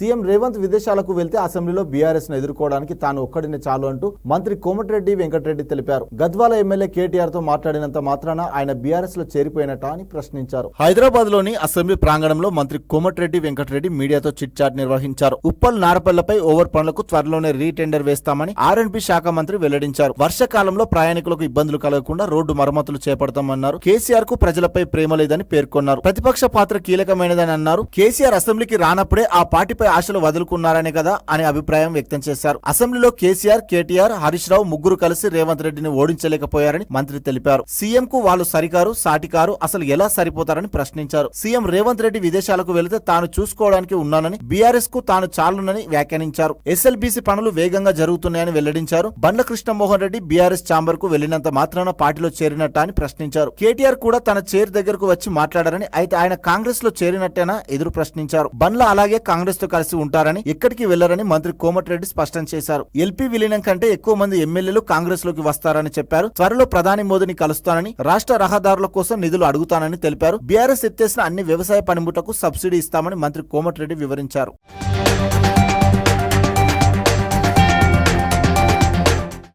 CM Revanth విదేశాలకు వెళ్తే అసెంబ్లీలో బీఆర్ఎస్ ను ఎదుర్కోవడానికి తాను ఒక్కడినే చాలు అంటూ మంత్రి కోమటిరెడ్డి వెంకటరెడ్డి తెలిపారు. గద్వాల ఎమ్మెల్యే కేటీఆర్ తో మాట్లాడినంత మాత్రాన ఆయన బీఆర్ఎస్ లో చేరిపోయినట్ట అని ప్రశ్నించారు. హైదరాబాద్ లోని అసెంబ్లీ ప్రాంగణంలో మంత్రి కోమటిరెడ్డి వెంకటరెడ్డి మీడియాతో చిట్ చాట్ నిర్వహించారు. ఉప్పల్ నారపల్లపై ఓవర్ పనులకు త్వరలోనే రీటెండర్ వేస్తామని ఆర్ఎండ్బి శాఖ మంత్రి వెల్లడించారు. వర్షకాలంలో ప్రయాణికులకు ఇబ్బందులు కలగకుండా రోడ్డు మరమ్మతులు చేపడతామన్నారు. కేసీఆర్ కు ప్రజలపై ప్రేమ లేదని పేర్కొన్నారు. ప్రతిపక్ష పాత్ర కీలకమైనదని అన్నారు. కేసీఆర్ అసెంబ్లీకి రానప్పుడే ఆ పార్టీ ఆశలు వదులుకున్నారనే కదా అనే అభిప్రాయం వ్యక్తం చేశారు. అసెంబ్లీలో కేసీఆర్, కేటీఆర్, హరీష్ రావు ముగ్గురు కలిసి రేవంత్ రెడ్డిని ఓడించలేకపోయారని మంత్రి తెలిపారు. సీఎం కు వాళ్ళు సరికారు, సాటికారు, అసలు ఎలా సరిపోతారని ప్రశ్నించారు. సీఎం రేవంత్ రెడ్డి విదేశాలకు వెళితే తాను చూసుకోవడానికి ఉన్నానని, బీఆర్ఎస్ కు తాను చాలునని వ్యాఖ్యానించారు. ఎస్ఎల్బీసీ పనులు వేగంగా జరుగుతున్నాయని వెల్లడించారు. బండ్ల కృష్ణమోహన్ రెడ్డి బీఆర్ఎస్ ఛాంబర్ కు వెళ్లినంత మాత్రాన పార్టీలో చేరినట్ట అని ప్రశ్నించారు. కేటీఆర్ కూడా తన చైర్ దగ్గరకు వచ్చి మాట్లాడారని, అయితే ఆయన కాంగ్రెస్ లో చేరినట్టేనా ఎదురు ప్రశ్నించారు. బండ్ల అలాగే కాంగ్రెస్ తో కలిసి ఉంటారని, ఎక్కడికి వెళ్లరని మంత్రి కోమటిరెడ్డి స్పష్టం చేశారు. ఎల్పీ విలీనం కంటే ఎక్కువ మంది ఎమ్మెల్యేలు కాంగ్రెస్ లోకి వస్తారని చెప్పారు. త్వరలో ప్రధాని మోదీని కలుస్తానని, రాష్ట్ర రహదారుల కోసం నిధులు అడుగుతానని తెలిపారు. బీఆర్ఎస్ ఎత్తేసిన అన్ని వ్యవసాయ పనిముట్లకు సబ్సిడీ ఇస్తామని మంత్రి కోమటిరెడ్డి వివరించారు.